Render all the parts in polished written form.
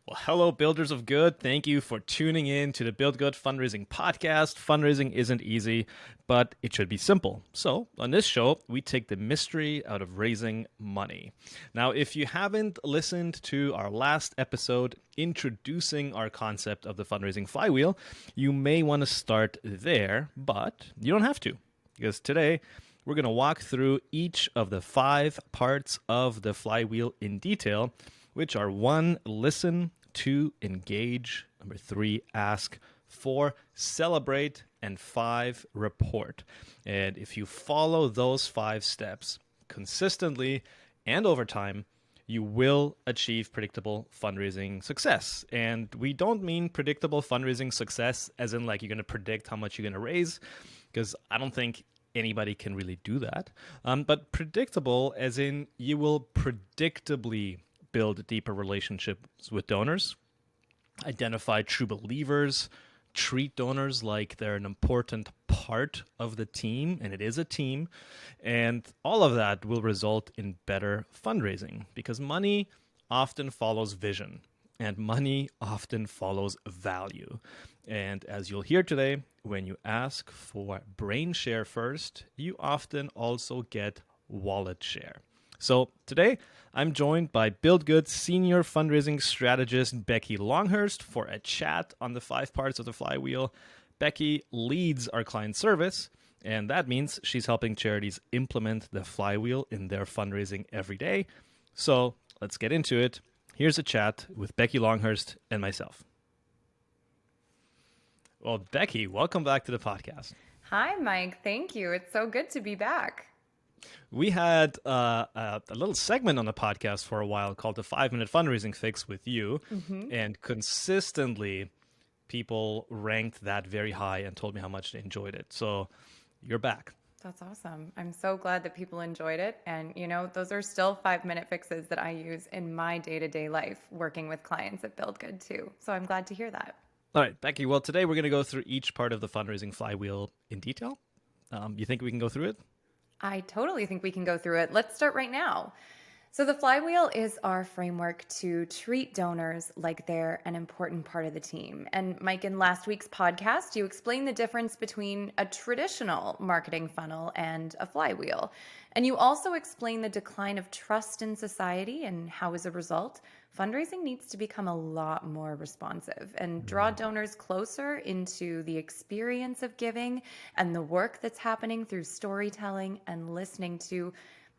Well, hello, builders of good. Thank you for tuning in to the Build Good Fundraising Podcast. Fundraising isn't easy, but it should be simple. So, on this show, we take the mystery out of raising money. Now, if you haven't listened to our last episode introducing our concept of the Fundraising Flywheel, you may want to start there, but you don't have to, because today we're going to walk through each of the 5 parts of the flywheel in detail, which are 1, listen; 2, engage; 3, ask; 4, celebrate; and 5, report. And if you follow those 5 steps consistently and over time, you will achieve predictable fundraising success. And we don't mean predictable fundraising success as in like you're going to predict how much you're going to raise, because I don't think anybody can really do that. But predictable as in you will predictably build deeper relationships with donors, identify true believers, treat donors like they're an important part of the team, and it is a team, and all of that will result in better fundraising because money often follows vision and money often follows value. And as you'll hear today, when you ask for brain share first, you often also get wallet share. So today, I'm joined by Build Good Senior Fundraising Strategist Becky Longhurst for a chat on the 5 parts of the flywheel. Becky leads our client service, and that means she's helping charities implement the flywheel in their fundraising every day. So let's get into it. Here's a chat with Becky Longhurst and myself. Well, Becky, welcome back to the podcast. Hi, Mike. Thank you. It's so good to be back. We had a little segment on the podcast for a while called the 5-Minute Fundraising Fix with you, and consistently people ranked that very high and told me how much they enjoyed it. So you're back. That's awesome. I'm so glad that people enjoyed it. And, those are still 5-minute fixes that I use in my day-to-day life working with clients at Build Good too. So I'm glad to hear that. All right, Becky. Well, today we're going to go through each part of the fundraising flywheel in detail. You think we can go through it? I totally think we can go through it. Let's start right now. So the flywheel is our framework to treat donors like they're an important part of the team. And Mike, in last week's podcast, you explained the difference between a traditional marketing funnel and a flywheel. And you also explained the decline of trust in society and how, as a result, fundraising needs to become a lot more responsive and draw donors closer into the experience of giving and the work that's happening through storytelling and listening to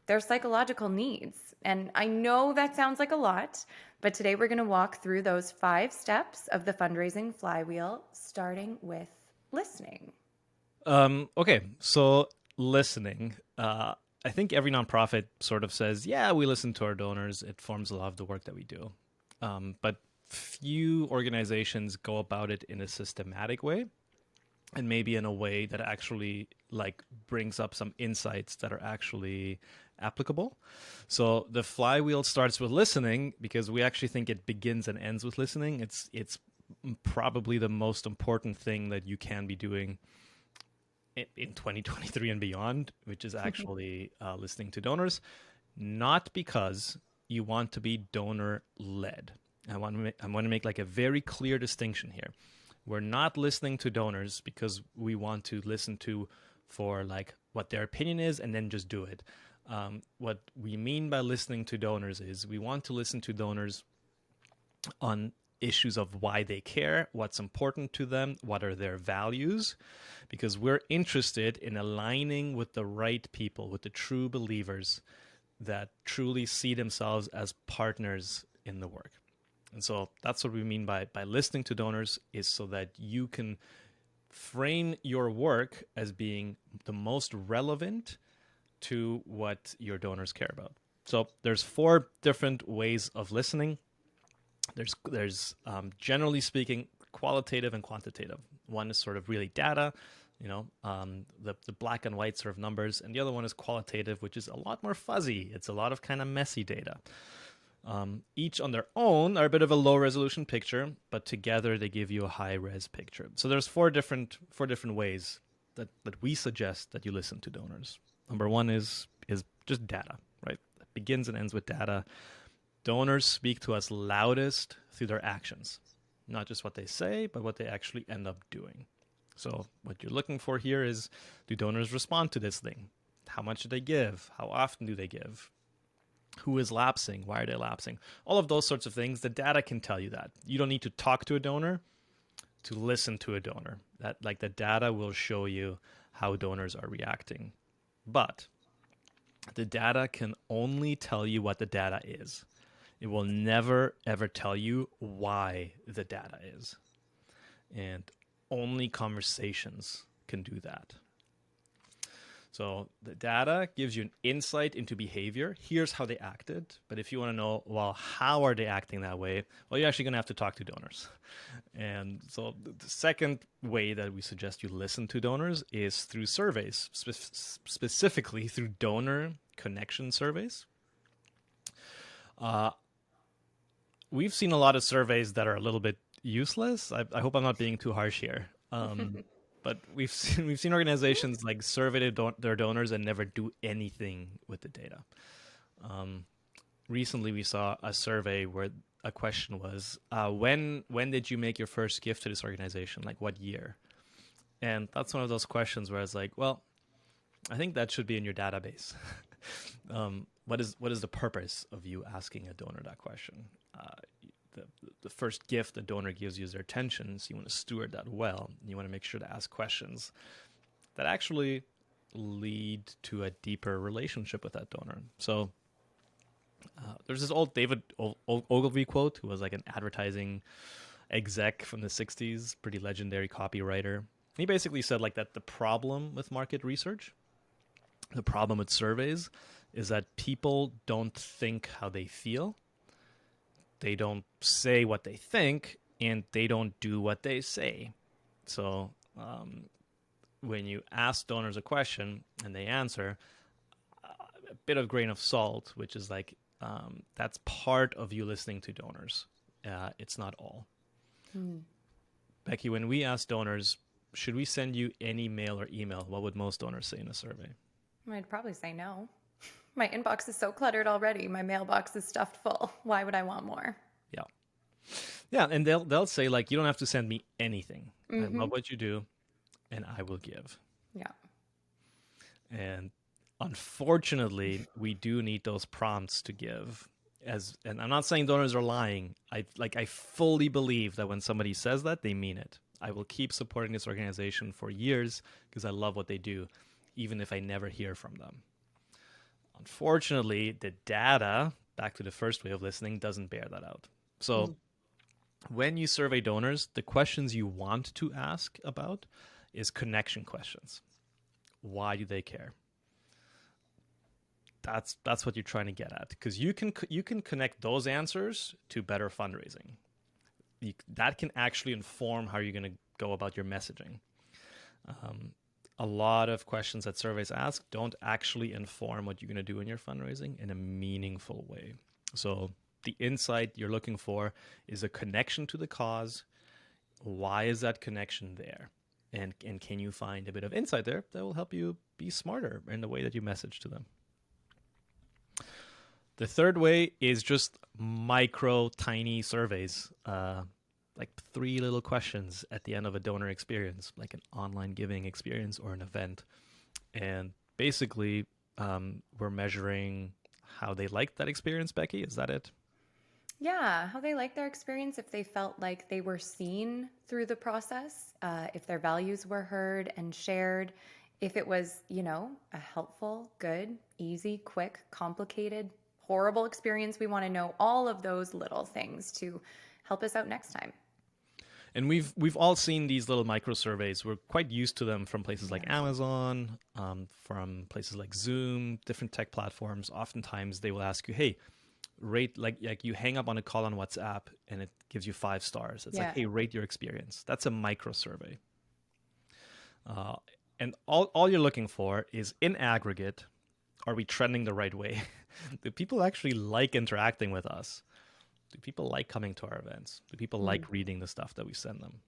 their psychological needs. And I know that sounds like a lot, but today we're going to walk through those 5 steps of the fundraising flywheel, starting with listening. Okay, so listening. I think every nonprofit sort of says, yeah, we listen to our donors. It forms a lot of the work that we do. But few organizations go about it in a systematic way, and maybe in a way that actually brings up some insights that are actually applicable. So the flywheel starts with listening because we actually think it begins and ends with listening. It's probably the most important thing that you can be doing in 2023 and beyond, which is actually listening to donors, not because you want to be donor led. I want to make a very clear distinction here. We're not listening to donors because we want to listen to for what their opinion is and then just do it. What we mean by listening to donors is we want to listen to donors on issues of why they care, what's important to them, what are their values, because we're interested in aligning with the right people, with the true believers that truly see themselves as partners in the work. And so that's what we mean by listening to donors, is so that you can frame your work as being the most relevant to what your donors care about. So there's 4 different ways of listening. There's generally speaking, qualitative and quantitative. One is sort of really data, the black and white sort of numbers, and the other one is qualitative, which is a lot more fuzzy. It's a lot of kind of messy data. Each on their own are a bit of a low resolution picture, but together they give you a high res picture. So there's four different ways that we suggest that you listen to donors. Number one is just data, right? It begins and ends with data. Donors speak to us loudest through their actions, not just what they say, but what they actually end up doing. So what you're looking for here is, do donors respond to this thing? How much do they give? How often do they give? Who is lapsing? Why are they lapsing? All of those sorts of things, the data can tell you that. You don't need to talk to a donor to listen to a donor. That, like, the data will show you how donors are reacting. But the data can only tell you what the data is. It will never, ever tell you why the data is. And only conversations can do that. So the data gives you an insight into behavior. Here's how they acted. But if you want to know, well, how are they acting that way? Well, you're actually going to have to talk to donors. And so the second way that we suggest you listen to donors is through surveys, specifically through donor connection surveys. We've seen a lot of surveys that are a little bit useless. I hope I'm not being too harsh here. But we've seen organizations like survey their donors and never do anything with the data. Recently, we saw a survey where a question was, when did you make your first gift to this organization? Like, what year? And that's one of those questions where it's like, well, I think that should be in your database. What is the purpose of you asking a donor that question? The first gift the donor gives you is their attention, so you want to steward that well. You want to make sure to ask questions that actually lead to a deeper relationship with that donor. So there's this old David Ogilvy quote, who was like an advertising exec from the 60s, pretty legendary copywriter. He basically said like that the problem with market research, the problem with surveys, is that people don't think how they feel. They don't say what they think, and they don't do what they say. So when you ask donors a question and they answer, a bit of grain of salt, which is like, that's part of you listening to donors. It's not all. Becky, when we ask donors, should we send you any mail or email, what would most donors say in a survey? I'd probably say no. My inbox is so cluttered already. My mailbox is stuffed full. Why would I want more? Yeah. Yeah, and they'll say, like, you don't have to send me anything. I love what you do, and I will give. Yeah. And unfortunately, we do need those prompts to give. And I'm not saying donors are lying. I fully believe that when somebody says that, they mean it. I will keep supporting this organization for years because I love what they do, even if I never hear from them. Unfortunately, the data, back to the first way of listening, doesn't bear that out. So when you survey donors, the questions you want to ask about is connection questions. Why do they care? That's what you're trying to get at, because you can connect those answers to better fundraising. That can actually inform how you're going to go about your messaging. A lot of questions that surveys ask don't actually inform what you're going to do in your fundraising in a meaningful way. So the insight you're looking for is a connection to the cause. Why is that connection there? And can you find a bit of insight there that will help you be smarter in the way that you message to them? The third way is just micro, tiny surveys, like 3 little questions at the end of a donor experience, like an online giving experience or an event. And basically, we're measuring how they liked that experience, Becky. Is that it? Yeah, how they liked their experience, if they felt like they were seen through the process, if their values were heard and shared, if it was, a helpful, good, easy, quick, complicated, horrible experience. We want to know all of those little things to help us out next time. And we've all seen these little micro surveys. We're quite used to them from places like Amazon, from places like Zoom, different tech platforms. Oftentimes they will ask you, hey, rate, like you hang up on a call on WhatsApp and it gives you 5 stars. It's like, hey, rate your experience. That's a micro survey. And all you're looking for is, in aggregate, are we trending the right way? Do people actually like interacting with us? Do people like coming to our events? Do people like reading the stuff that we send them?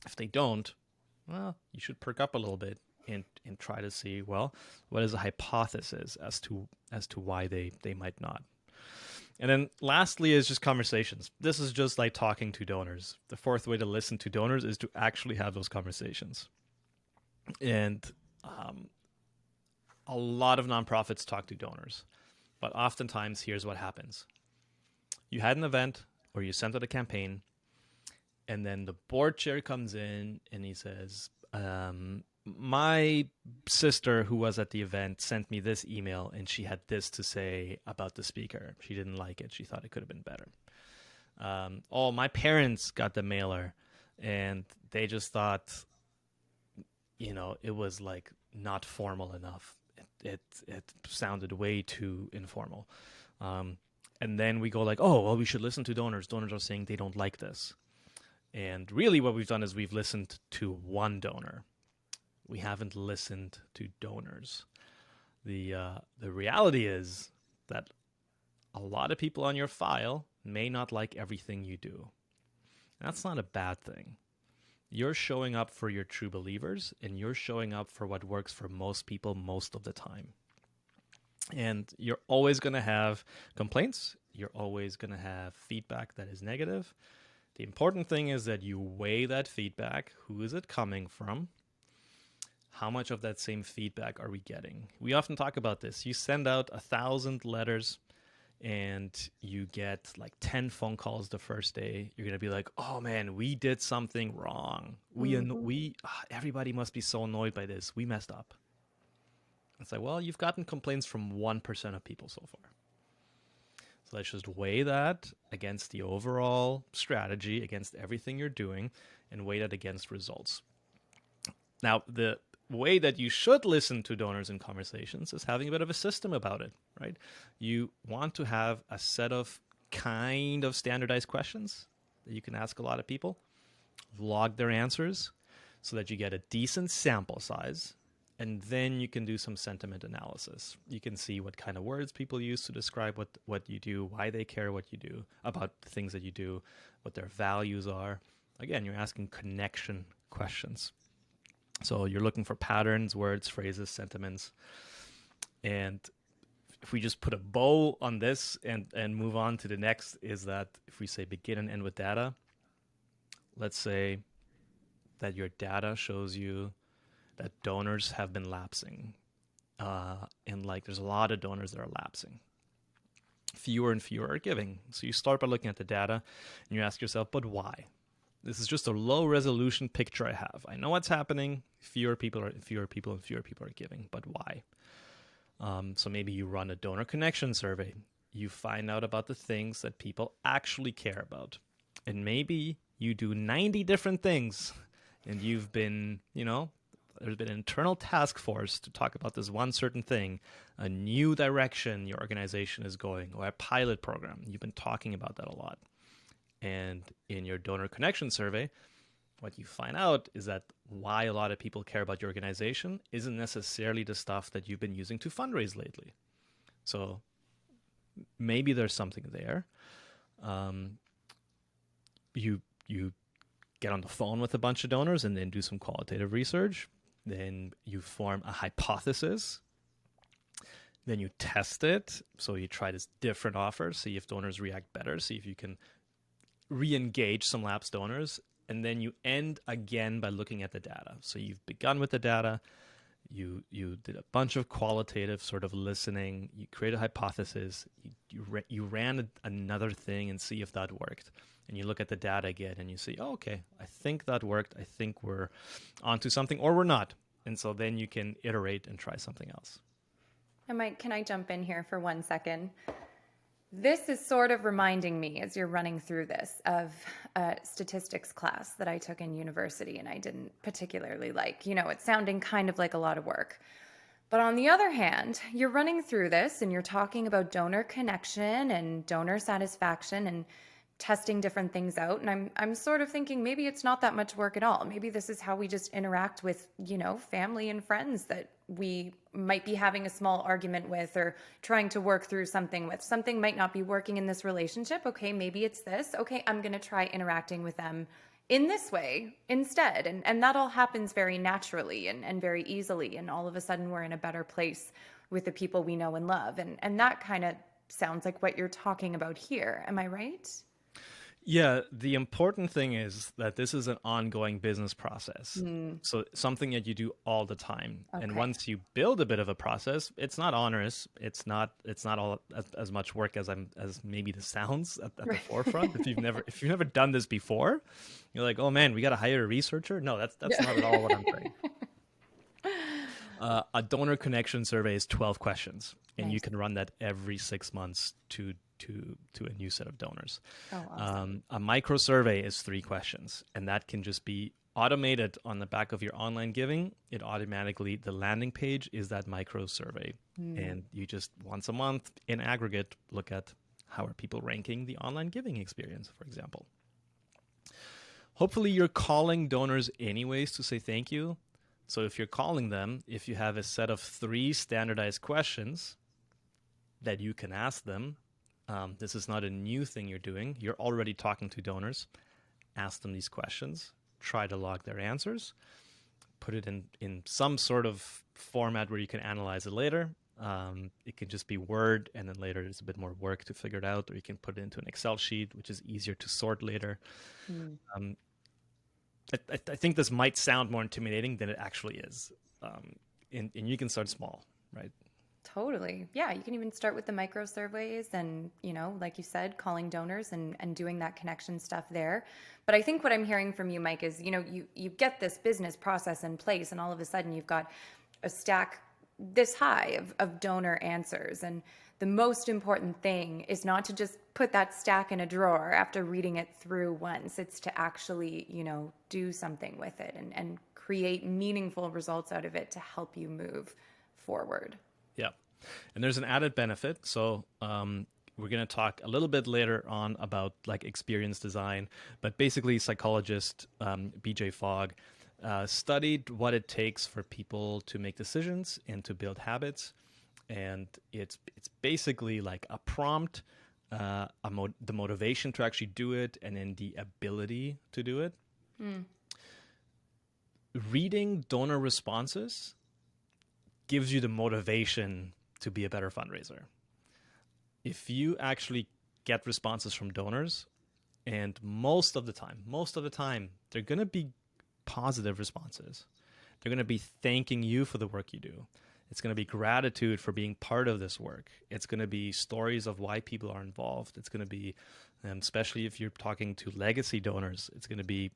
If they don't, well, you should perk up a little bit and try to see, well, what is the hypothesis as to why they might not? And then lastly is just conversations. This is just like talking to donors. The fourth way to listen to donors is to actually have those conversations. And a lot of nonprofits talk to donors, but oftentimes here's what happens. You had an event or you sent out a campaign, and then the board chair comes in and he says, my sister who was at the event sent me this email and she had this to say about the speaker. She didn't like it. She thought it could have been better. Oh, my parents got the mailer and they just thought, it was like not formal enough. It sounded way too informal. And then we go like, oh, well, we should listen to donors. Donors are saying they don't like this. And really what we've done is we've listened to one donor. We haven't listened to donors. The reality is that a lot of people on your file may not like everything you do. That's not a bad thing. You're showing up for your true believers, and you're showing up for what works for most people most of the time. And you're always going to have complaints. You're always going to have feedback that is negative. The important thing is that you weigh that feedback. Who is it coming from? How much of that same feedback are we getting? We often talk about this. You send out 1,000 letters and you get like 10 phone calls the first day. You're going to be like, oh man, we did something wrong. Everybody must be so annoyed by this. We messed up. It's like, well, you've gotten complaints from 1% of people so far. So let's just weigh that against the overall strategy, against everything you're doing, and weigh that against results. Now, the way that you should listen to donors in conversations is having a bit of a system about it, right? You want to have a set of kind of standardized questions that you can ask a lot of people, log their answers so that you get a decent sample size, and then you can do some sentiment analysis. You can see what kind of words people use to describe what you do, why they care what you do, about the things that you do, what their values are. Again, you're asking connection questions. So you're looking for patterns, words, phrases, sentiments. And if we just put a bow on this and move on to the next, is that if we say begin and end with data, let's say that your data shows you that donors have been lapsing. And like there's a lot of donors that are lapsing. Fewer and fewer are giving. So you start by looking at the data and you ask yourself, but why? This is just a low resolution picture I have. I know what's happening. Fewer people are giving, but why? So maybe you run a donor connection survey. You find out about the things that people actually care about. And maybe you do 90 different things and you've been, there's been an internal task force to talk about this one certain thing, a new direction your organization is going, or a pilot program. You've been talking about that a lot. And in your donor connection survey, what you find out is that why a lot of people care about your organization isn't necessarily the stuff that you've been using to fundraise lately. So maybe there's something there. You get on the phone with a bunch of donors and then do some qualitative research. Then you form a hypothesis. Then you test it. So you try this different offer, see if donors react better, see if you can re-engage some lapsed donors, and then you end again by looking at the data. So you've begun with the data, you did a bunch of qualitative sort of listening, you create a hypothesis, you ran another thing and see if that worked. And you look at the data again and you see, oh, okay, I think that worked. I think we're onto something, or we're not. And so then you can iterate and try something else. And Mike, can I jump in here for 1 second? This is sort of reminding me, as you're running through this, of a statistics class that I took in university and I didn't particularly like. It's sounding kind of like a lot of work. But on the other hand, you're running through this and you're talking about donor connection and donor satisfaction and testing different things out. And I'm sort of thinking maybe it's not that much work at all. Maybe this is how we just interact with, family and friends that we might be having a small argument with or trying to work through something with. Something might not be working in this relationship. Okay, maybe it's this. Okay, I'm going to try interacting with them in this way instead. And that all happens very naturally and very easily. And all of a sudden we're in a better place with the people we know and love. And that kind of sounds like what you're talking about here. Am I right? Yeah, the important thing is that this is an ongoing business process. Mm, So something that you do all the time. And okay. once you build a bit of a process, it's not onerous. It's not all as much work as maybe this sounds at the Right. forefront. If you've never done this before, you're like, oh man, we got to hire a researcher. No, that's Yeah. not at all what I'm saying. A donor connection survey is 12 questions, and you Nice. can run that every 6 months to a new set of donors. Oh, awesome. A micro survey is 3 questions, and that can just be automated on the back of your online giving. It automatically, the landing page is that micro survey, and you just once a month in aggregate look at how are people ranking the online giving experience, for example. Hopefully, you're calling donors anyways to say thank you. So if you're calling them, if you have a set of 3 standardized questions that you can ask them, this is not a new thing you're doing. You're already talking to donors. Ask them these questions. Try to log their answers. Put it in some sort of format where you can analyze it later. It can just be Word, and then later there's a bit more work to figure it out, or you can put it into an Excel sheet, which is easier to sort later. Mm. Um, I think this might sound more intimidating than it actually is. And you can start small, right? Totally. Yeah, you can even start with the micro surveys and, like you said, calling donors and doing that connection stuff there. But I think what I'm hearing from you, Mike, is, you get this business process in place and all of a sudden you've got a stack this high of donor answers. And the most important thing is not to just put that stack in a drawer after reading it through once. It's to actually, do something with it and create meaningful results out of it to help you move forward. Yeah. And there's an added benefit. So we're going to talk a little bit later on about like experience design, but basically psychologist BJ Fogg studied what it takes for people to make decisions and to build habits. And it's basically like a prompt, the motivation to actually do it, and then the ability to do it. Reading donor responses gives you the motivation to be a better fundraiser. If you actually get responses from donors, and most of the time, they're going to be positive responses. They're going to be thanking you for the work you do. It's going to be gratitude for being part of this work. It's going to be stories of why people are involved. It's going to be, especially if you're talking to legacy donors, it's going to be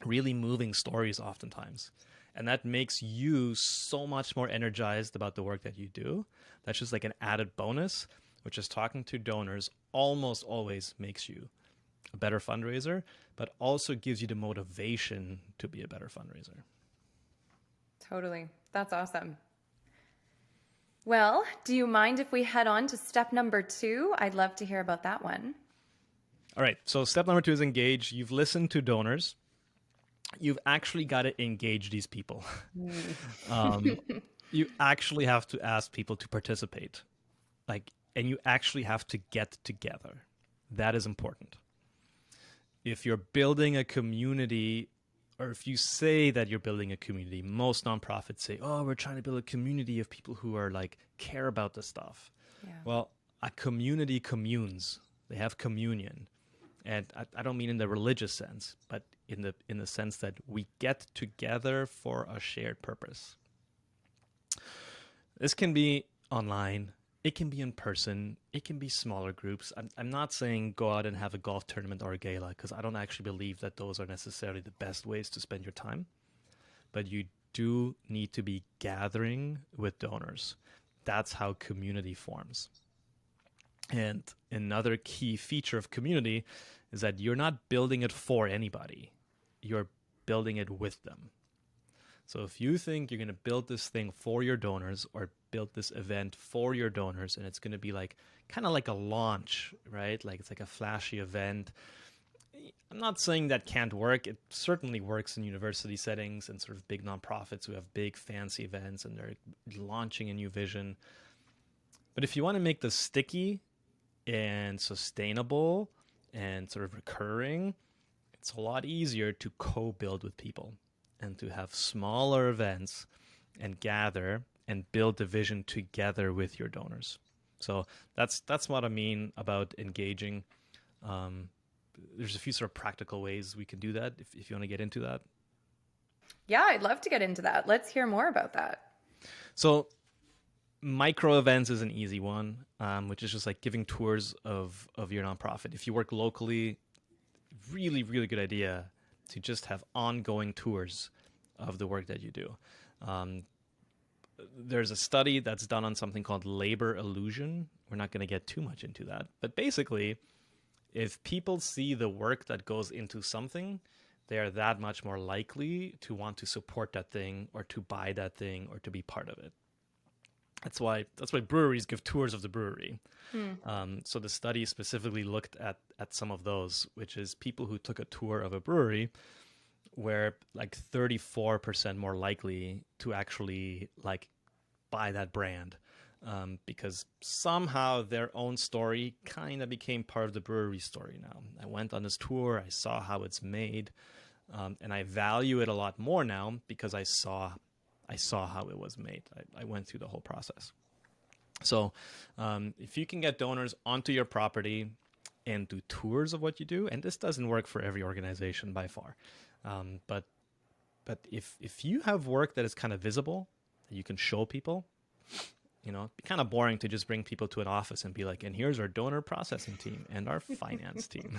really moving stories oftentimes. And that makes you so much more energized about the work that you do. That's just like an added bonus, which is talking to donors almost always makes you a better fundraiser, but also gives you the motivation to be a better fundraiser. Totally. That's awesome. Well, do you mind if we head on to step number 2? I'd love to hear about that one. All right. So step number 2 is engage. You've listened to donors. You've actually got to engage these people. You actually have to ask people to participate, and you actually have to get together. That is important. If you're building a community, or if you say that you're building a community, most nonprofits say, "Oh, we're trying to build a community of people who are care about this stuff." Yeah. Well, a community communes. They have communion. And I don't mean in the religious sense, but in the sense that we get together for a shared purpose. This can be online. It can be in person. It can be smaller groups. I'm not saying go out and have a golf tournament or a gala, because I don't actually believe that those are necessarily the best ways to spend your time. But you do need to be gathering with donors. That's how community forms. And another key feature of community is that you're not building it for anybody. You're building it with them. So if you think you're going to build this thing for your donors, or build this event for your donors, and it's going to be kind of like a launch, right? It's like a flashy event. I'm not saying that can't work. It certainly works in university settings and sort of big nonprofits who have big fancy events and they're launching a new vision. But if you want to make this sticky and sustainable and sort of recurring, it's a lot easier to co-build with people and to have smaller events and gather and build the vision together with your donors. So that's what I mean about engaging. Um, there's a few sort of practical ways we can do that if you want to get into that. Yeah, I'd love to get into that. Let's hear more about that. So micro events is an easy one, which is just like giving tours of your nonprofit. If you work locally, really, really good idea to just have ongoing tours of the work that you do. Um, there's a study that's done on something called labor illusion. We're not going to get too much into that. But basically, if people see the work that goes into something, they are that much more likely to want to support that thing or to buy that thing or to be part of it. That's why breweries give tours of the brewery. So the study specifically looked at some of those, which is people who took a tour of a brewery were like 34% more likely to actually like buy that brand, because somehow their own story kind of became part of the brewery story. Now I went on this tour, I saw how it's made, and I value it a lot more now because I saw how it was made. I went through the whole process. So if you can get donors onto your property and do tours of what you do, and this doesn't work for every organization by far, but if you have work that is kind of visible, that you can show people, it'd be kind of boring to just bring people to an office and be like, and here's our donor processing team and our finance team.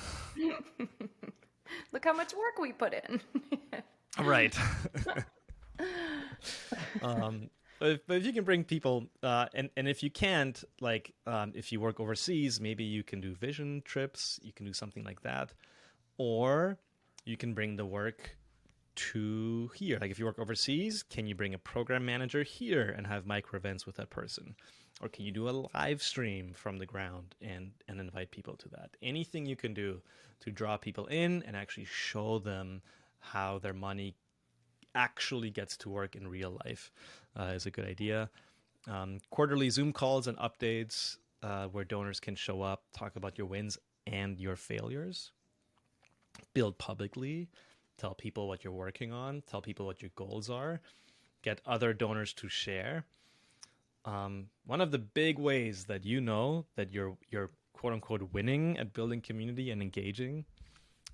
Look how much work we put in. Right. But if you can bring people, and if you can't, like, if you work overseas, maybe you can do vision trips, you can do something like that, or you can bring the work to here. Like if you work overseas, can you bring a program manager here and have micro events with that person? Or can you do a live stream from the ground and invite people to that? Anything you can do to draw people in and actually show them how their money actually gets to work in real life is a good idea. Quarterly Zoom calls and updates where donors can show up, talk about your wins and your failures, build publicly, tell people what you're working on, tell people what your goals are, get other donors to share. One of the big ways that that you're quote unquote winning at building community and engaging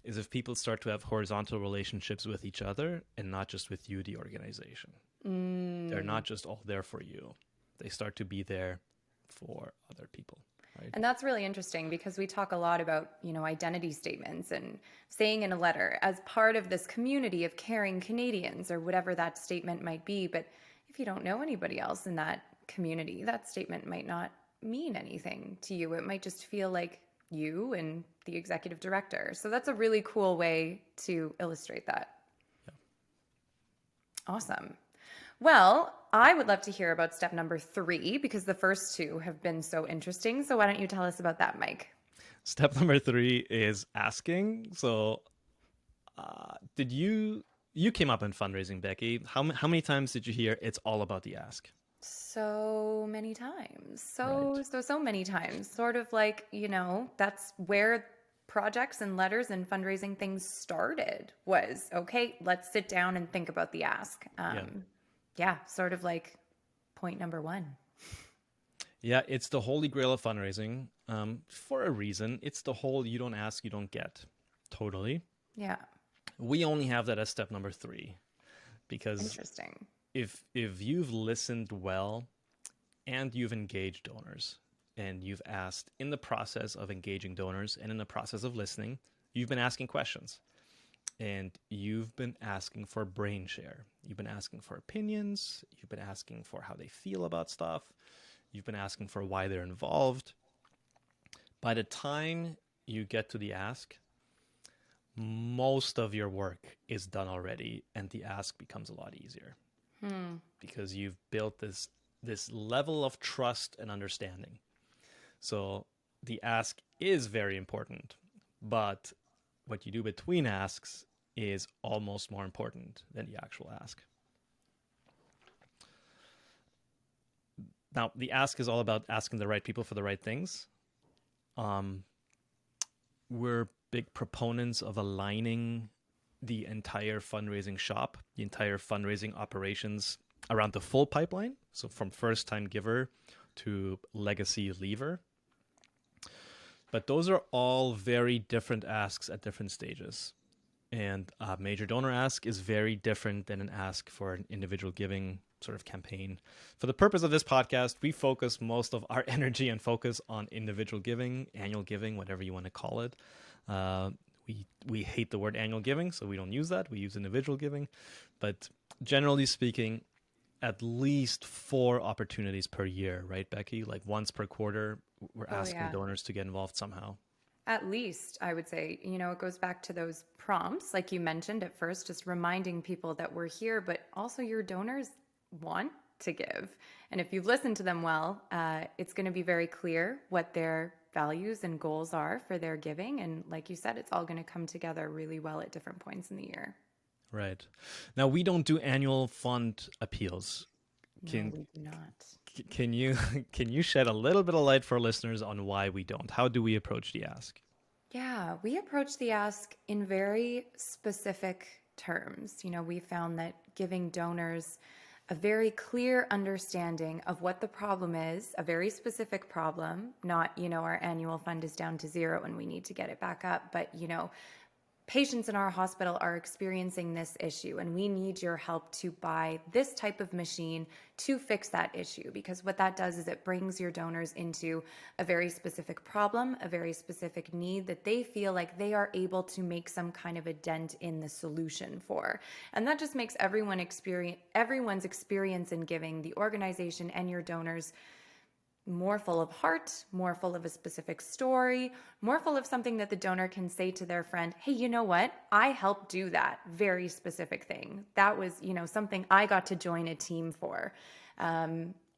is if people start to have horizontal relationships with each other and not just with you, the organization. They're not just all there for you. They start to be there for other people. Right? And that's really interesting because we talk a lot about, identity statements and saying in a letter as part of this community of caring Canadians or whatever that statement might be. But if you don't know anybody else in that community, that statement might not mean anything to you. It might just feel like you and the executive director. So that's a really cool way to illustrate that. Yeah. Awesome. Well, I would love to hear about step number 3 because the first 2 have been so interesting. So why don't you tell us about that, Mike? Step number 3 is asking. So did you came up in fundraising, Becky. How many times did you hear it's all about the ask? So many times. Right. So many times. Sort of like, that's where projects and letters and fundraising things started was, okay, let's sit down and think about the ask. Yeah, sort of like point number 1. Yeah, it's the holy grail of fundraising for a reason. It's the whole you don't ask, you don't get. Totally. Yeah. We only have that as step number 3 because Interesting. If you've listened well and you've engaged donors and you've asked in the process of engaging donors and in the process of listening, you've been asking questions. And you've been asking for brain share. You've been asking for opinions. You've been asking for how they feel about stuff. You've been asking for why they're involved. By the time you get to the ask, most of your work is done already, and the ask becomes a lot easier because you've built this level of trust and understanding. So the ask is very important, but what you do between asks is almost more important than the actual ask. Now, the ask is all about asking the right people for the right things. We're big proponents of aligning the entire fundraising shop, the entire fundraising operations around the full pipeline. So from first-time giver to legacy leaver. But those are all very different asks at different stages. And a major donor ask is very different than an ask for an individual giving sort of campaign. For the purpose of this podcast, we focus most of our energy and focus on individual giving, annual giving, whatever you want to call it. We hate the word annual giving, so we don't use that. We use individual giving. But generally speaking, at least 4 opportunities per year, right, Becky? Like once per quarter, we're asking donors to get involved somehow. At least, I would say, it goes back to those prompts, like you mentioned at first, just reminding people that we're here, but also your donors want to give. And if you've listened to them well, it's going to be very clear what their values and goals are for their giving. And like you said, it's all going to come together really well at different points in the year. Right. Now, we don't do annual fund appeals. No, we do not. Can you shed a little bit of light for listeners on why we don't? How do we approach the ask? Yeah, we approach the ask in very specific terms. We found that giving donors a very clear understanding of what the problem is, a very specific problem, not, our annual fund is down to 0 and we need to get it back up, but, patients in our hospital are experiencing this issue and we need your help to buy this type of machine to fix that issue. Because what that does is it brings your donors into a very specific problem, a very specific need that they feel like they are able to make some kind of a dent in the solution for. And that just makes everyone's experience in giving, the organization and your donors, more full of heart, more full of a specific story, more full of something that the donor can say to their friend, hey, you know what? I helped do that very specific thing. That was, something I got to join a team for.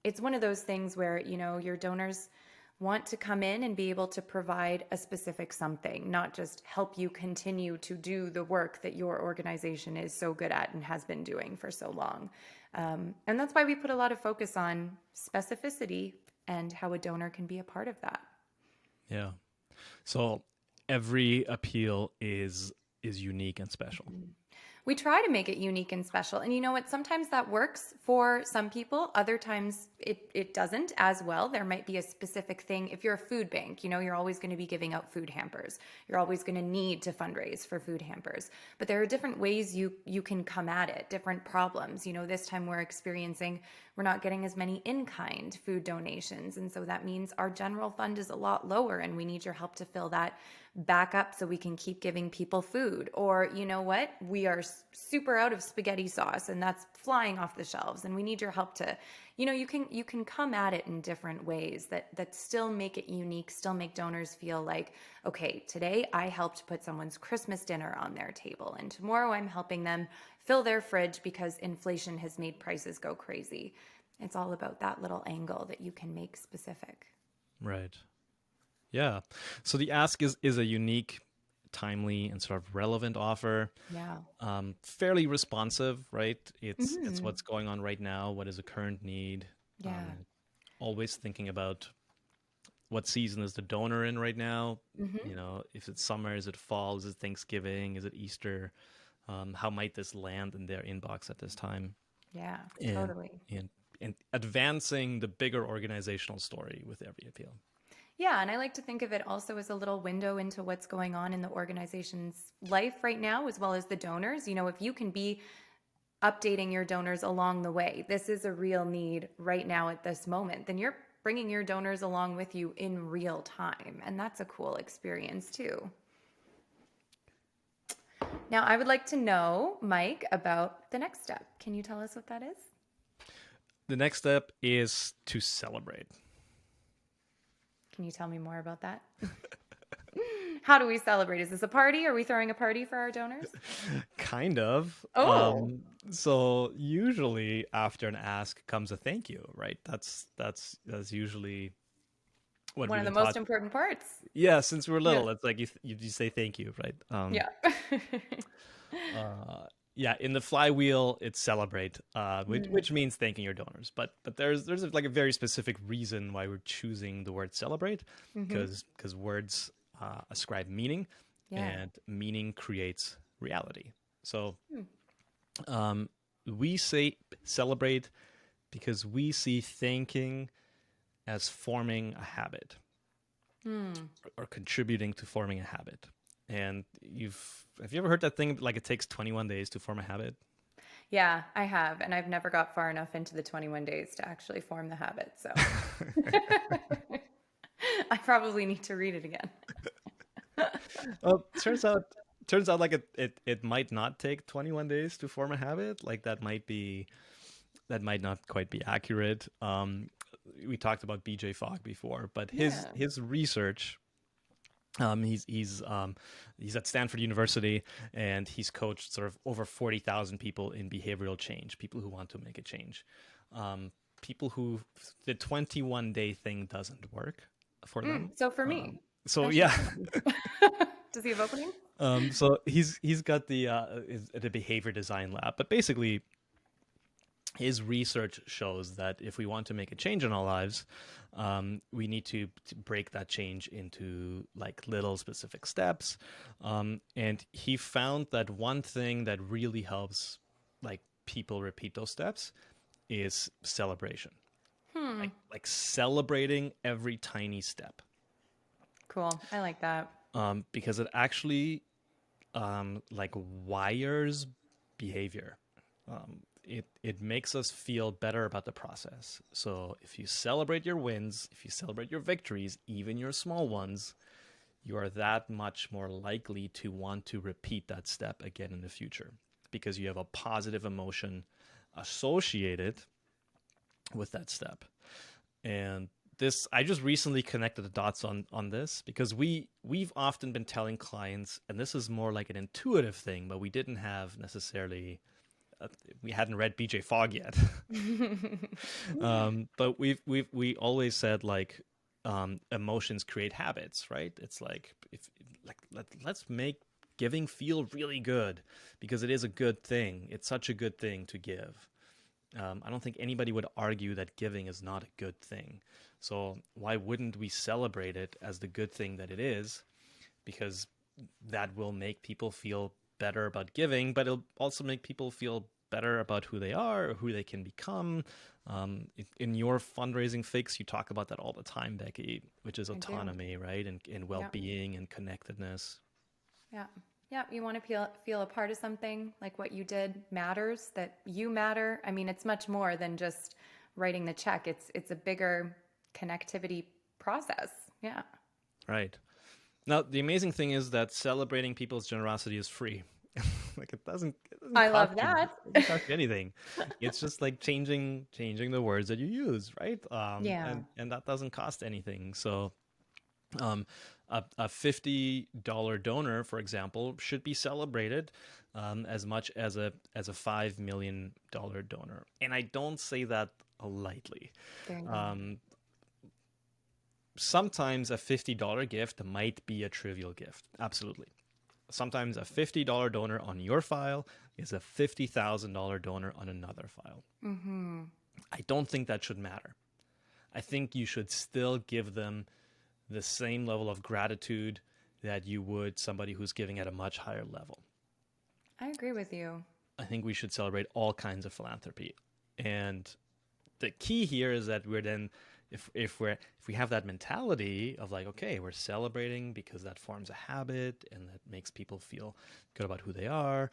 It's one of those things where, your donors want to come in and be able to provide a specific something, not just help you continue to do the work that your organization is so good at and has been doing for so long. And that's why we put a lot of focus on specificity and how a donor can be a part of that. Yeah. So every appeal is unique and special. We try to make it unique and special. And you know what? Sometimes that works for some people. Other times it doesn't as well. There might be a specific thing. If you're a food bank, you're always going to be giving out food hampers. You're always going to need to fundraise for food hampers. But there are different ways you can come at it, different problems. This time we're not getting as many in-kind food donations. And so that means our general fund is a lot lower and we need your help to fill that back up so we can keep giving people food. Or you know what? We are super out of spaghetti sauce and that's flying off the shelves and we need your help to, you can come at it in different ways that still make it unique, still make donors feel like, okay, today I helped put someone's Christmas dinner on their table and tomorrow I'm helping them fill their fridge because inflation has made prices go crazy. It's all about that little angle that you can make specific. Right. Yeah. So the ask is a unique, timely, and sort of relevant offer. Yeah. Fairly responsive, right? It's what's going on right now. What is a current need? Yeah. Always thinking about what season is the donor in right now? If it's summer, is it fall? Is it Thanksgiving? Is it Easter? How might this land in their inbox at this time? Yeah, totally. And advancing the bigger organizational story with every appeal. Yeah, and I like to think of it also as a little window into what's going on in the organization's life right now, as well as the donors. If you can be updating your donors along the way, this is a real need right now at this moment, then you're bringing your donors along with you in real time. And that's a cool experience too. Now, I would like to know, Mike, about the next step. Can you tell us what that is? The next step is to celebrate. Can you tell me more about that? How do we celebrate? Is this a party? Are we throwing a party for our donors? Kind of. Oh. So usually after an ask comes a thank you, right? That's usually what one of the most important parts. Yeah, since we're little, it's like you say thank you, right? Yeah, in the flywheel, it's celebrate, which means thanking your donors. But there's like a very specific reason why we're choosing the word celebrate, because words ascribe meaning, and meaning creates reality. So we say celebrate because we see thanking as forming a habit or contributing to forming a habit. And have you ever heard that thing, like it takes 21 days to form a habit? Yeah, I have. And I've never got far enough into the 21 days to actually form the habit. So I probably need to read it again. Well, turns out like it might not take 21 days to form a habit. Like that might not quite be accurate. We talked about BJ Fogg before, but Yeah. his research, he's at Stanford University, and he's coached sort of over 40,000 people in behavioral change, people who want to make a change, people who the 21-day thing doesn't work for them. So for me, So I yeah, should. Does he have openings? so he's got the behavior design lab, but basically his research shows that if we want to make a change in our lives, we need to break that change into like little specific steps. And he found that one thing that really helps like people repeat those steps is celebration. Like celebrating every tiny step. Cool. I like that. Because it actually like wires behavior. It makes us feel better about the process. So if you celebrate your wins, if you celebrate your victories, even your small ones, you are that much more likely to want to repeat that step again in the future because you have a positive emotion associated with that step. And this, I just recently connected the dots on this because we've often been telling clients, and this is more like an intuitive thing, but we didn't have necessarily we hadn't read BJ Fogg yet. But we always said like emotions create habits, right? It's like let's make giving feel really good because it is a good thing. It's such a good thing to give. I don't think anybody would argue that giving is not a good thing. So why wouldn't we celebrate it as the good thing that it is? Because that will make people feel better about giving, but it'll also make people feel better about who they are or who they can become. In your fundraising fix, you talk about that all the time, Becky, which is autonomy, right? And well-being and connectedness. Yeah. Yeah. You want to feel a part of something, like what you did matters, that you matter. I mean, it's much more than just writing the check. It's a bigger connectivity process. Yeah. Right. Now, the amazing thing is that celebrating people's generosity is free. Like it doesn't I cost love that. it doesn't cost you anything. It's just like changing the words that you use, right? Yeah. And that doesn't cost anything. So a $50 donor, for example, should be celebrated as much as a $5 million donor. And I don't say that lightly. There you go. Sometimes a $50 gift might be a trivial gift. Absolutely. Sometimes a $50 donor on your file is a $50,000 donor on another file. Mm-hmm. I don't think that should matter. I think you should still give them the same level of gratitude that you would somebody who's giving at a much higher level. I agree with you. I think we should celebrate all kinds of philanthropy. And the key here is that we're then, if we have that mentality of like, okay, we're celebrating because that forms a habit and that makes people feel good about who they are,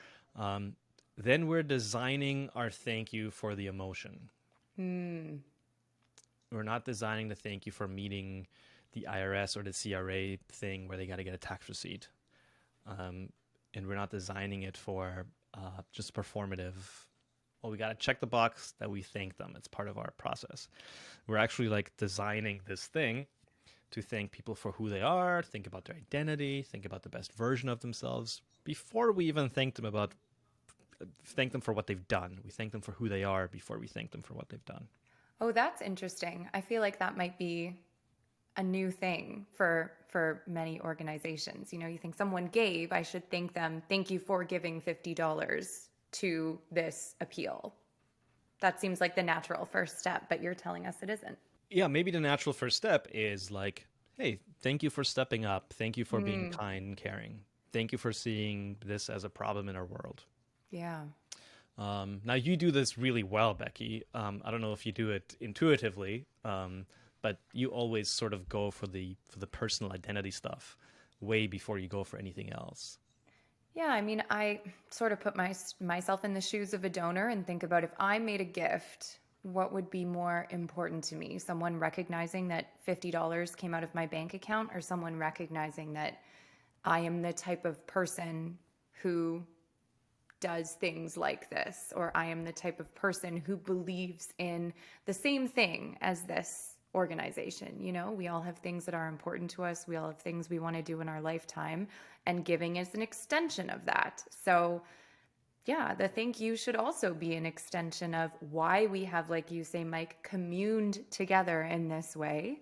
then we're designing our thank you for the emotion. We're not designing the thank you for meeting the IRS or the CRA thing where they got to get a tax receipt. And we're not designing it for just performative. Well, we got to check the box that we thank them. It's part of our process. We're actually like designing this thing to thank people for who they are, think about their identity, think about the best version of themselves before we even thank them for what they've done. We thank them for who they are before we thank them for what they've done. Oh, that's interesting. I feel like that might be a new thing for many organizations. You know, you think someone gave, I should thank them. Thank you for giving $50 to this appeal. That seems like the natural first step, but you're telling us it isn't. Yeah, maybe the natural first step is like, hey, thank you for stepping up. Thank you for being kind and caring. Thank you for seeing this as a problem in our world. Yeah. Now, you do this really well, Becky. I don't know if you do it intuitively, but but you always sort of go for the personal identity stuff way before you go for anything else. Yeah, I mean, I sort of put myself in the shoes of a donor and think about if I made a gift, what would be more important to me? Someone recognizing that $50 came out of my bank account, or someone recognizing that I am the type of person who does things like this, or I am the type of person who believes in the same thing as this organization. You know, we all have things that are important to us. We all have things we want to do in our lifetime, and giving is an extension of that. So, yeah, the thank you should also be an extension of why we have, like you say, Mike, communed together in this way.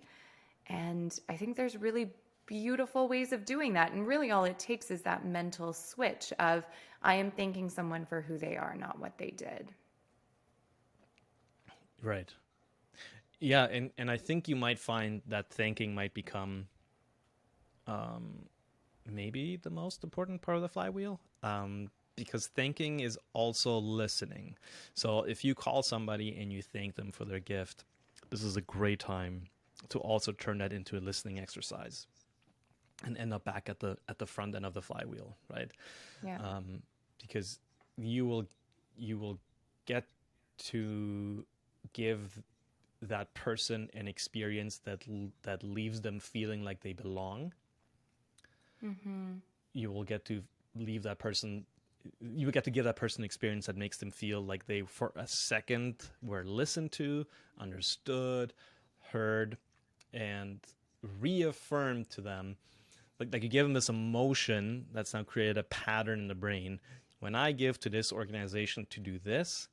And I think there's really beautiful ways of doing that. And really, all it takes is that mental switch of, I am thanking someone for who they are, not what they did. Right. Yeah, and I think you might find that thanking might become maybe the most important part of the flywheel, because thanking is also listening. So if you call somebody and you thank them for their gift, this is a great time to also turn that into a listening exercise and end up back at the front end of the flywheel, right? Yeah. Because you will get to give that person an experience that leaves them feeling like they belong. You will get to leave that person. You will get to give that person an experience that makes them feel like they, for a second, were listened to, understood, heard, and reaffirmed to them. Like you give them this emotion that's now created a pattern in the brain. When I give to this organization to do this,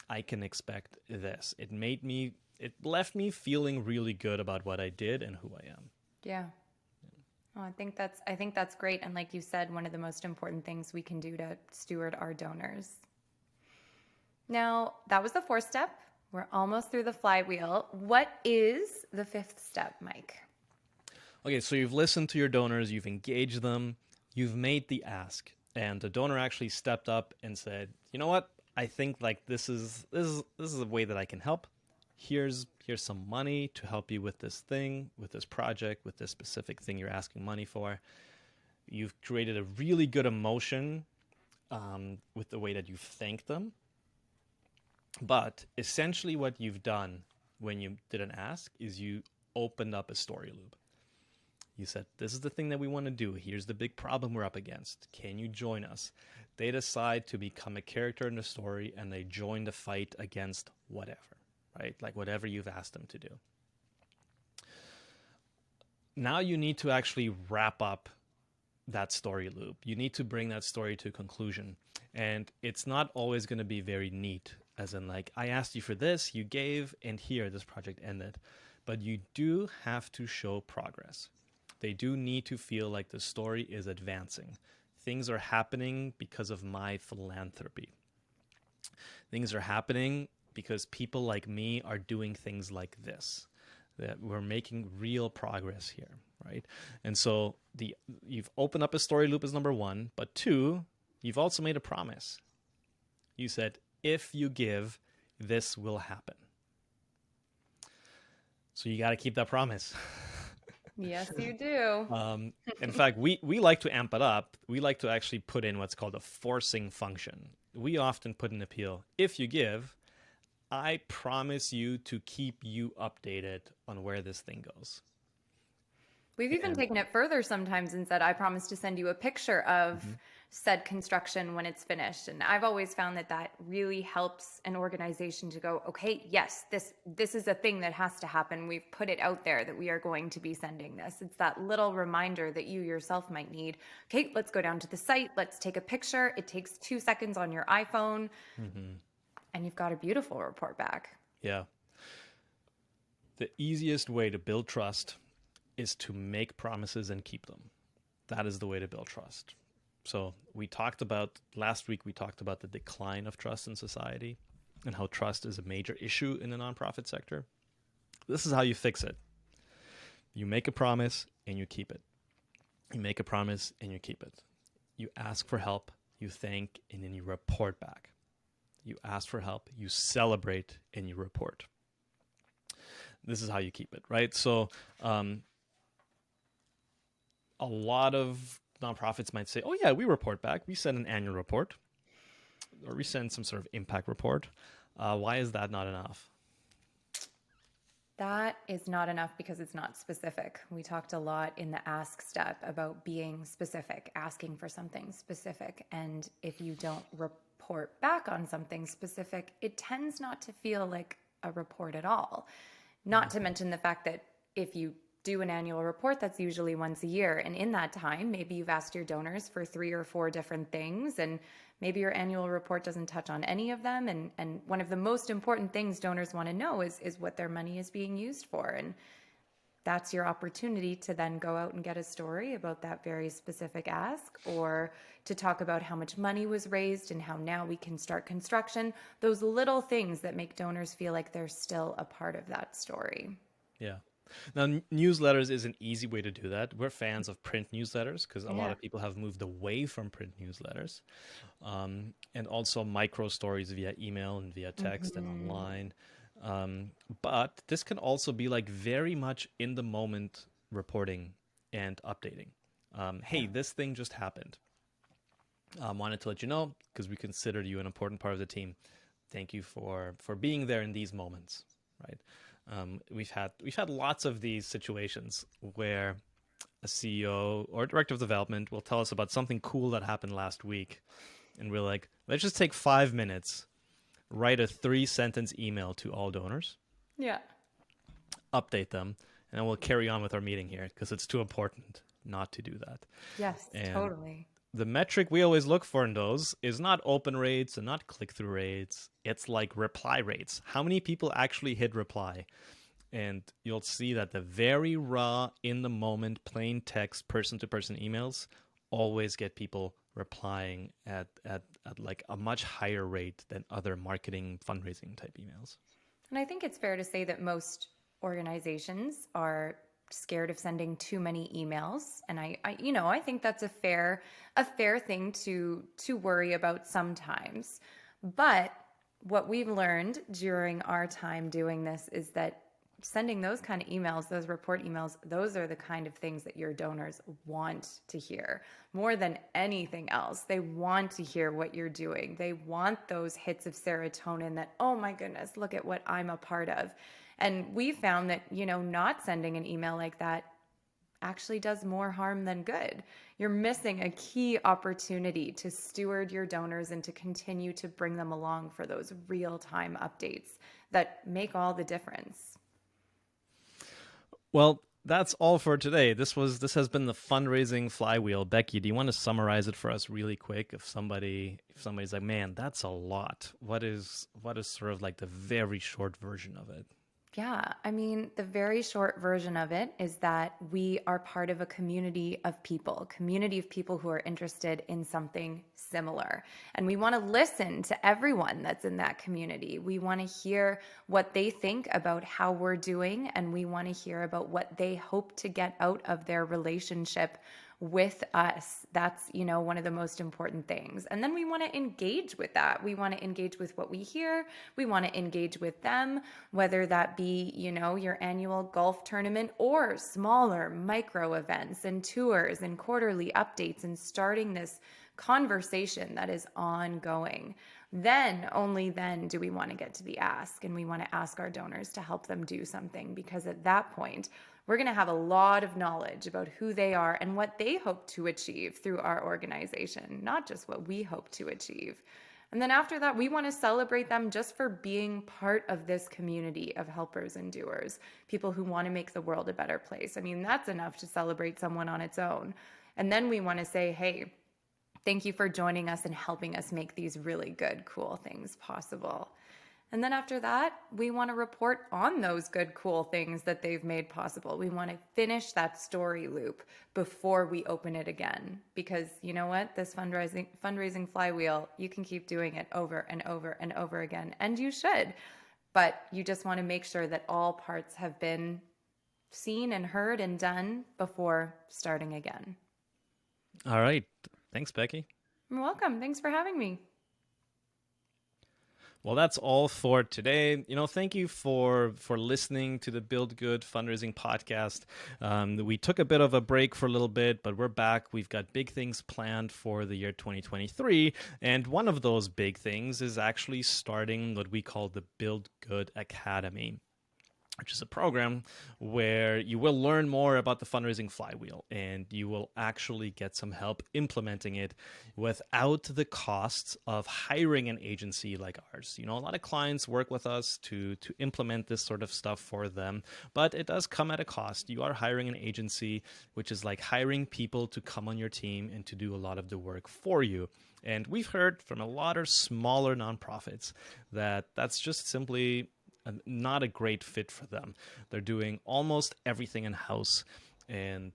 I can expect this. It left me feeling really good about what I did and who I am. Yeah. Oh, I think that's great. And like you said, one of the most important things we can do to steward our donors. Now, that was the fourth step. We're almost through the flywheel. What is the fifth step, Mike? Okay, so you've listened to your donors, you've engaged them, you've made the ask, and the donor actually stepped up and said, "You know what? I think like this is a way that I can help. Here's some money to help you with this thing, with this project, with this specific thing you're asking money for." You've created a really good emotion with the way that you thanked them. But essentially what you've done when you did an ask is you opened up a story loop. You said, this is the thing that we want to do. Here's the big problem we're up against. Can you join us? They decide to become a character in the story and they join the fight against whatever, right? Like whatever you've asked them to do. Now you need to actually wrap up that story loop. You need to bring that story to a conclusion. And it's not always going to be very neat, as in like, I asked you for this, you gave, and here, this project ended. But you do have to show progress. They do need to feel like the story is advancing. Things are happening because of my philanthropy. Things are happening because people like me are doing things like this. That we're making real progress here, right? And so you've opened up a story loop as number one, but two, you've also made a promise. You said, if you give, this will happen. So you got to keep that promise. Yes, you do. In fact, we like to amp it up. We like to actually put in what's called a forcing function. We often put an appeal. If you give, I promise you to keep you updated on where this thing goes. We've even taken it further sometimes and said, I promise to send you a picture of said construction when it's finished. And I've always found that really helps an organization to go, okay, yes, this is a thing that has to happen. We've put it out there that we are going to be sending this. It's that little reminder that you yourself might need. Okay, let's go down to the site. Let's take a picture. It takes 2 seconds on your iPhone. And you've got a beautiful report back. Yeah. The easiest way to build trust is to make promises and keep them. That is the way to build trust. So last week we talked about the decline of trust in society and how trust is a major issue in the nonprofit sector. This is how you fix it. You make a promise and you keep it. You make a promise and you keep it. You ask for help, you thank, and then you report back. You ask for help, you celebrate, and you report. this is how you keep it, right? So a lot of nonprofits might say, oh yeah, we report back, we send an annual report, or we send some sort of impact report. Why is that not enough? That is not enough because it's not specific. We talked a lot in the ask step about being specific, asking for something specific. And if you don't report back on something specific, it tends not to feel like a report at all. Not to mention the fact that if you do an annual report, that's usually once a year. And in that time, maybe you've asked your donors for 3 or 4 different things, and maybe your annual report doesn't touch on any of them. And one of the most important things donors want to know is what their money is being used for. And that's your opportunity to then go out and get a story about that very specific ask, or to talk about how much money was raised and how now we can start construction. Those little things that make donors feel like they're still a part of that story. Yeah. Now, newsletters is an easy way to do that. We're fans of print newsletters because a lot Yeah. of people have moved away from print newsletters, and also micro stories via email and via text and online. But this can also be like very much in the moment reporting and updating. Hey, this thing just happened. Wanted to let you know because we considered you an important part of the team. Thank you for being there in these moments, right? We've had lots of these situations where a CEO or director of development will tell us about something cool that happened last week, and we're like, let's just take 5 minutes, write a 3-sentence email to all donors, Yeah. update them, and then we'll carry on with our meeting here because it's too important not to do that. Yes, And totally. the metric we always look for in those is not open rates and not click-through rates. It's like reply rates. How many people actually hit reply? And you'll see that the very raw, in the moment, plain text, person-to-person emails always get people replying at like a much higher rate than other marketing fundraising type emails. And I think it's fair to say that most organizations are scared of sending too many emails, and I think that's a fair thing to worry about sometimes. But what we've learned during our time doing this is that sending those kind of emails, those report emails, those are the kind of things that your donors want to hear more than anything else. They want to hear what you're doing. They want those hits of serotonin that, oh my goodness, look at what I'm a part of. And we found that, not sending an email like that actually does more harm than good. You're missing a key opportunity to steward your donors and to continue to bring them along for those real-time updates that make all the difference. Well, that's all for today. This has been the fundraising flywheel. Becky, do you want to summarize it for us really quick? If somebody's like, man, that's a lot. What is sort of like the very short version of it? Yeah, I mean, the very short version of it is that we are part of a community of people who are interested in something similar. And we want to listen to everyone that's in that community. We want to hear what they think about how we're doing, and we want to hear about what they hope to get out of their relationship with us. That's, one of the most important things. And then we want to engage with that. We want to engage with what we hear. We want to engage with them, whether that be, your annual golf tournament or smaller micro events and tours and quarterly updates, and starting this conversation that is ongoing. Then, only then, do we want to get to the ask, and we want to ask our donors to help them do something, because at that point, we're going to have a lot of knowledge about who they are and what they hope to achieve through our organization, not just what we hope to achieve. And then after that, we want to celebrate them just for being part of this community of helpers and doers, people who want to make the world a better place. I mean, that's enough to celebrate someone on its own. And then we want to say, hey, thank you for joining us and helping us make these really good, cool things possible. And then after that, we want to report on those good, cool things that they've made possible. We want to finish that story loop before we open it again. Because you know what? This fundraising flywheel, you can keep doing it over and over and over again. And you should. But you just want to make sure that all parts have been seen and heard and done before starting again. All right. Thanks, Becky. You're welcome. Thanks for having me. Well, that's all for today. Thank you for listening to the Build Good Fundraising Podcast. We took a bit of a break for a little bit, but we're back. We've got big things planned for the year 2023, and one of those big things is actually starting what we call the Build Good Academy, which is a program where you will learn more about the fundraising flywheel and you will actually get some help implementing it without the costs of hiring an agency like ours. A lot of clients work with us to implement this sort of stuff for them, but it does come at a cost. You are hiring an agency, which is like hiring people to come on your team and to do a lot of the work for you. And we've heard from a lot of smaller nonprofits that that's just simply not a great fit for them. They're doing almost everything in-house, and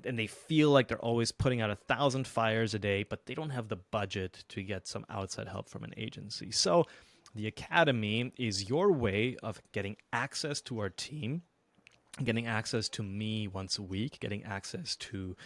they feel like they're always putting out 1,000 fires a day, but they don't have the budget to get some outside help from an agency. So the Academy is your way of getting access to our team, getting access to me once a week, getting access to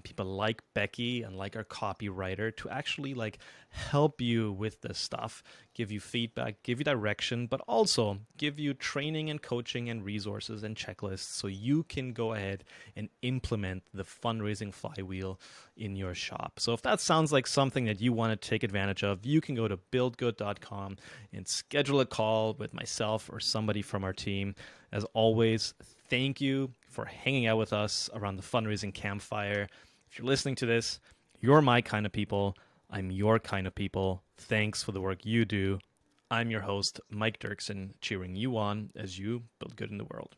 people like Becky and like our copywriter to actually like help you with this stuff, give you feedback, give you direction, but also give you training and coaching and resources and checklists so you can go ahead and implement the fundraising flywheel in your shop. So if that sounds like something that you want to take advantage of, you can go to buildgood.com and schedule a call with myself or somebody from our team. As always, thank you for hanging out with us around the fundraising campfire. If you're listening to this, you're my kind of people. I'm your kind of people. Thanks for the work you do. I'm your host, Mike Dirksen, cheering you on as you build good in the world.